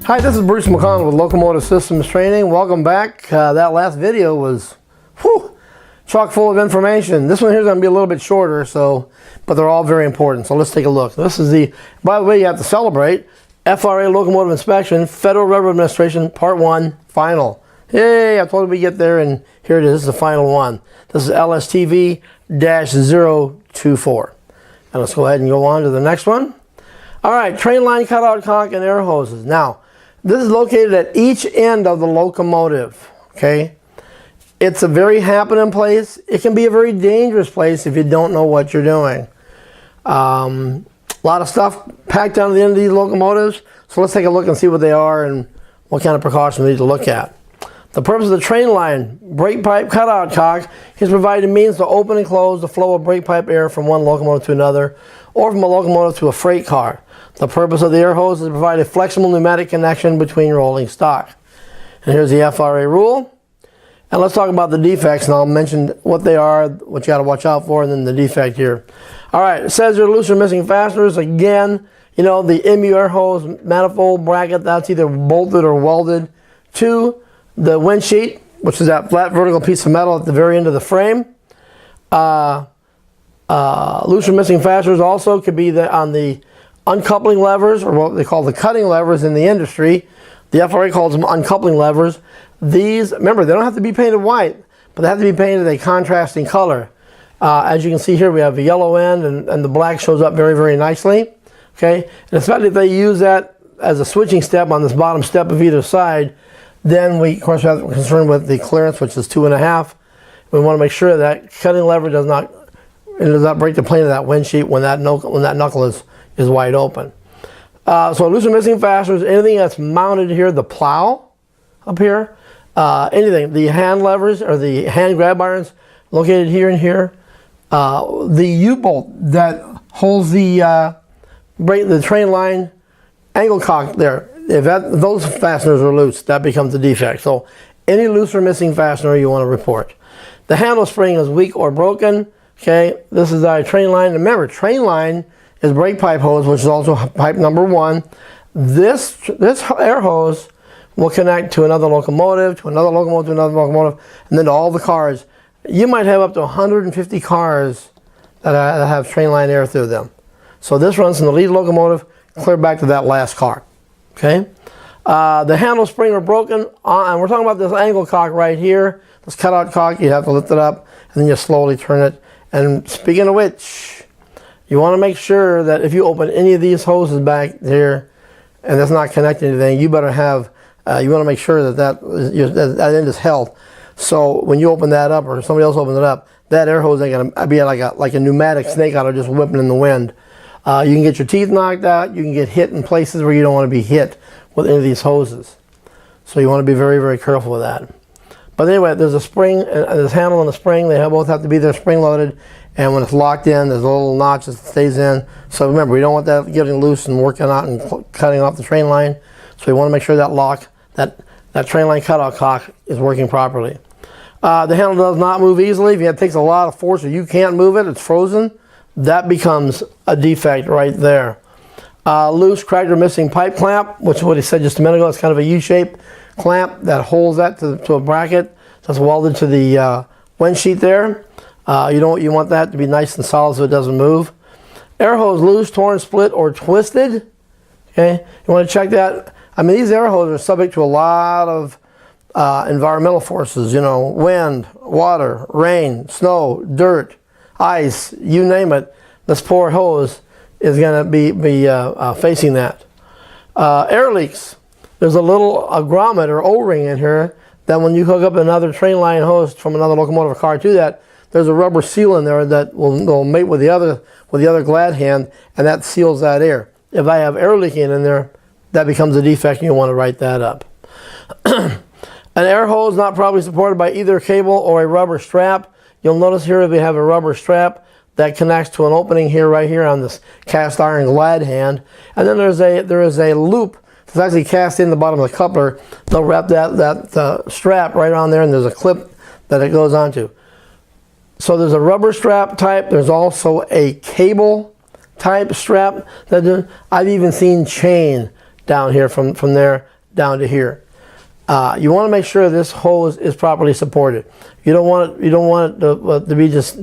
Hi, this is Bruce McConnell with Locomotive Systems Training. Welcome back. That last video was chock full of information. This one here is going to be a little bit shorter, but they're all very important. So let's take a look. This is by the way, you have to celebrate FRA Locomotive Inspection, Federal Railroad Administration, Part 1, Final. Yay, I told you we get there, and here it is. This is the final one. This is LSTV-024. And let's go ahead and go on to the next one. All right, train line cutout cock and air hoses. Now, this is located at each end of the locomotive, okay? It's a very happening place. It can be a very dangerous place if you don't know what you're doing. A lot of stuff packed down to the end of these locomotives. So let's take a look and see what they are and what kind of precautions we need to look at. The purpose of the train line brake pipe cutout cock is provided means to open and close the flow of brake pipe air from one locomotive to another, or from a locomotive to a freight car. The purpose of the air hose is to provide a flexible pneumatic connection between rolling stock. And here's the FRA rule. And let's talk about the defects, and I'll mention what they are, what you got to watch out for, and then the defect here. All right, it says you're loose or missing fasteners. Again, you know, the MU air hose manifold bracket, that's either bolted or welded to the wind sheet, which is that flat vertical piece of metal at the very end of the frame. Loose or missing fasteners also could be on the uncoupling levers, or what they call the cutting levers in the industry. The FRA calls them uncoupling levers. These, remember, they don't have to be painted white, but they have to be painted a contrasting color. As you can see here, we have a yellow end, and the black shows up very, very nicely. Okay, and especially if they use that as a switching step on this bottom step of either side, then we, of course, have concern with the clearance, which is 2.5. We want to make sure that cutting lever does not break the plane of that wind sheet when that knuckle is wide open. So loose or missing fasteners, anything that's mounted here, the plow up here, anything, the hand levers or the hand grab irons located here and here, the U-bolt that holds the train line angle cock there. If those fasteners are loose, that becomes a defect. So any loose or missing fastener you want to report. The handle spring is weak or broken. Okay, this is our train line. Remember, train line is brake pipe hose, which is also pipe number 1. This air hose will connect to another locomotive, to another locomotive, to another locomotive, and then to all the cars. You might have up to 150 cars that have train line air through them. So this runs from the lead locomotive clear back to that last car. Okay, the handle spring are broken, and we're talking about this angle cock right here. This cutout cock, you have to lift it up, and then you slowly turn it. And speaking of which, you want to make sure that if you open any of these hoses back here, and that's not connected to anything, you better have, you want to make sure that end is held. So when you open that up, or somebody else opens it up, that air hose ain't going to be like a pneumatic snake out just whipping in the wind. You can get your teeth knocked out. You can get hit in places where you don't want to be hit with any of these hoses. So you want to be very, very careful with that. But anyway, there's a spring, this handle and the spring. They both have to be there spring loaded. And when it's locked in, there's a little notch that stays in. So remember, we don't want that getting loose and working out and cutting off the train line. So we want to make sure that that train line cutout cock is working properly. The handle does not move easily. If it takes a lot of force or you can't move it, it's frozen, that becomes a defect right there. Loose, cracked, or missing pipe clamp, which is what he said just a minute ago. It's kind of a U-shaped clamp that holds that to a bracket that's welded to the wind sheet there. You want that to be nice and solid so it doesn't move. Air hose loose, torn, split, or twisted. Okay, you want to check that. I mean, these air hoses are subject to a lot of environmental forces. You know, wind, water, rain, snow, dirt, ice, you name it. This poor hose is going to be facing that. Air leaks. There's a little grommet or O-ring in here that when you hook up another train line hose from another locomotive car to that, there's a rubber seal in there that will mate with the other glad hand, and that seals that air. If I have air leaking in there, that becomes a defect, and you want to write that up. An air hose not properly supported by either cable or a rubber strap. You'll notice here we have a rubber strap that connects to an opening here, right here on this cast iron glad hand, and then there is a loop that's actually cast in the bottom of the coupler. They'll wrap that strap right on there, and there's a clip that it goes onto. So there's a rubber strap type. There's also a cable type strap. I've even seen chain down here from there down to here. You want to make sure this hose is properly supported. You don't want it to be just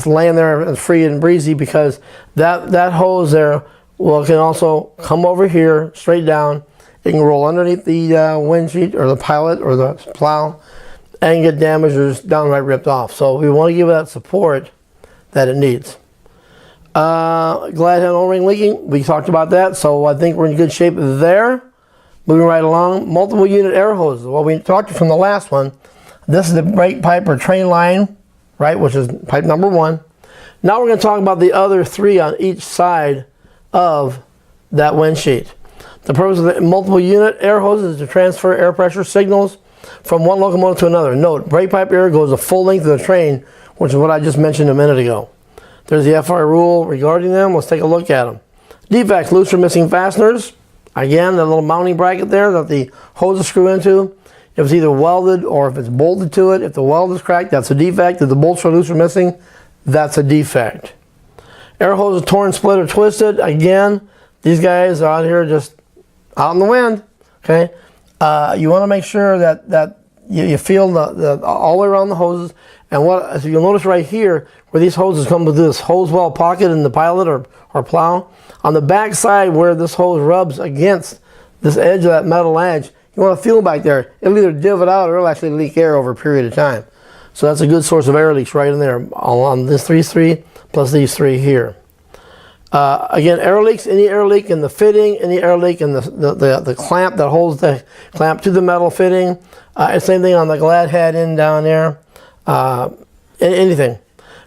laying there and free and breezy, because that hose there can also come over here straight down. It can roll underneath the windshield or the pilot or the plow and get damaged or just downright ripped off. So we want to give it that support that it needs. Glad hand O-ring leaking, we talked about that, so I think we're in good shape there. Moving right along, multiple unit air hoses. Well, we talked from the last one. This is the brake pipe or train line, right, which is pipe number 1. Now we're going to talk about the other 3 on each side of that windshield. The purpose of the multiple unit air hoses is to transfer air pressure signals from one locomotive to another. Note, brake pipe air goes the full length of the train, which is what I just mentioned a minute ago. There's the FRA rule regarding them. Let's take a look at them. Defects, loose or missing fasteners. Again, the little mounting bracket there that the hoses screw into. If it's either welded or if it's bolted to it, if the weld is cracked, that's a defect. If the bolts are loose or missing, that's a defect. Air hose is torn, split, or twisted. Again, these guys are out here just out in the wind. Okay, you want to make sure that you feel the all the way around the hoses. And what so you'll notice right here where these hoses come with this hose well pocket in the pilot or plow. On the back side where this hose rubs against this edge of that metal edge, you want to feel back there. It'll either divot out or it'll actually leak air over a period of time. So that's a good source of air leaks right in there on these three plus these 3 here. Again, air leaks, any air leak in the fitting, any air leak in the clamp that holds the clamp to the metal fitting. Same thing on the glad head end down there. Anything.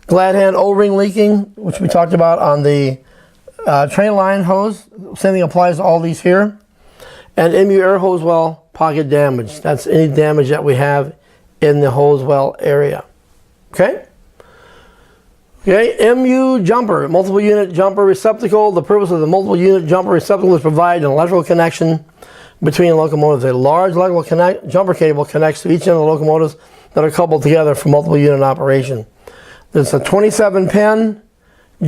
Glad hand O-ring leaking, which we talked about on the train line hose. Same thing applies to all these here. And MU air hose well pocket damage. That's any damage that we have in the hose well area. Okay? Okay, MU jumper, multiple unit jumper receptacle. The purpose of the multiple unit jumper receptacle is to provide an electrical connection between locomotives. A large electrical jumper cable connects to each end of the locomotives that are coupled together for multiple unit operation. There's a 27-pin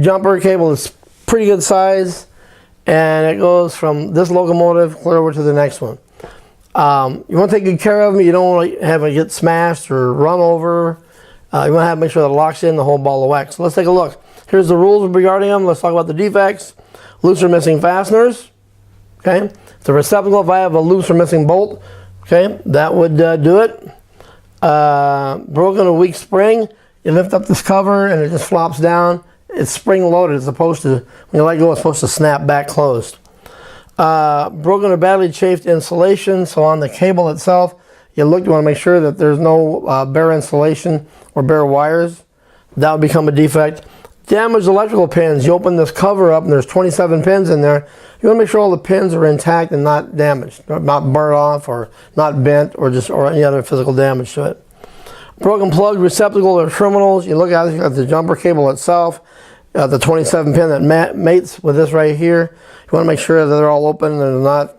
jumper cable. It's pretty good size, and it goes from this locomotive clear over to the next one. You want to take good care of them. You don't want to have it get smashed or run over. You want to have to make sure that it locks in the whole ball of wax. So let's take a look. Here's the rules regarding them. Let's talk about the defects. Loose or missing fasteners. Okay. The receptacle, if I have a loose or missing bolt, okay, that would do it. Broken or weak spring. You lift up this cover and it just flops down. It's spring loaded. It's supposed to, when you let go, it's supposed to snap back closed. Broken or badly chafed insulation. So on the cable itself, you want to make sure that there's no bare insulation or bare wires. That would become a defect. Damaged electrical pins. You open this cover up and there's 27 pins in there. You want to make sure all the pins are intact and not damaged, not burnt off or not bent or any other physical damage to it. Broken plug, receptacle, or terminals. You look at it, you got the jumper cable itself, the 27 pin that mates with this right here. You want to make sure that they're all open and they're not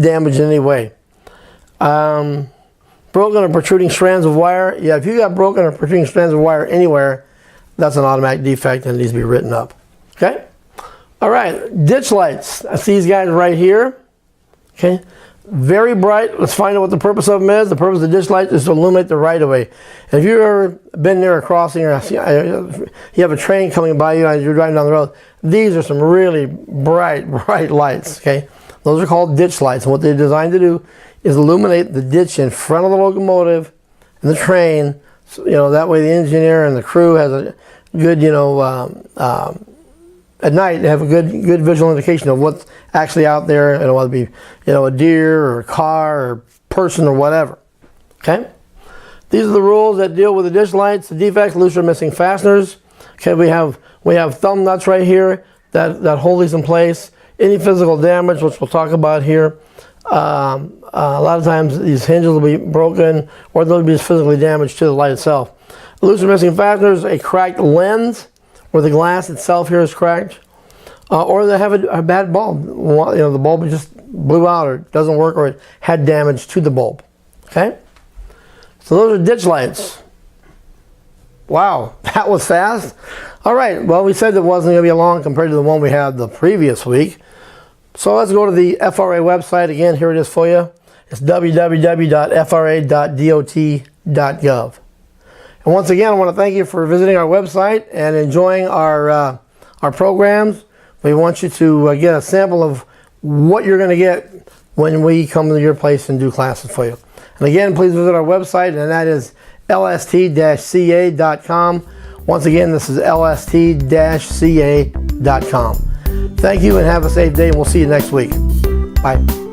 damaged in any way. Broken or protruding strands of wire. Yeah, if you got broken or protruding strands of wire anywhere, that's an automatic defect and it needs to be written up. Okay? All right, ditch lights. That's these guys right here. Okay? Very bright. Let's find out what the purpose of them is. The purpose of the ditch lights is to illuminate the right of way. If you've ever been near a crossing or you have a train coming by you and you're driving down the road, these are some really bright lights. Okay? Those are called ditch lights. And what they're designed to do is illuminate the ditch in front of the locomotive and the train. So, that way the engineer and the crew has a good, at night they have a good visual indication of what's actually out there, whether it be, a deer or a car or person or whatever. Okay? These are the rules that deal with the ditch lights, the defects, loose or missing fasteners. Okay, we have thumb nuts right here that hold these in place. Any physical damage, which we'll talk about here. A lot of times these hinges will be broken or they'll be physically damaged to the light itself. Loose or missing fasteners, a cracked lens where the glass itself here is cracked, or they have a bad bulb. The bulb just blew out or doesn't work or it had damage to the bulb. Okay? So those are ditch lights. Wow, that was fast. All right, well, we said it wasn't going to be long compared to the one we had the previous week. So let's go to the FRA website again. Here it is for you. It's www.fra.dot.gov. And once again, I want to thank you for visiting our website and enjoying our programs. We want you to get a sample of what you're going to get when we come to your place and do classes for you. And again, please visit our website, and that is lst-ca.com. Once again, this is lst-ca.com. Thank you and have a safe day, and we'll see you next week. Bye.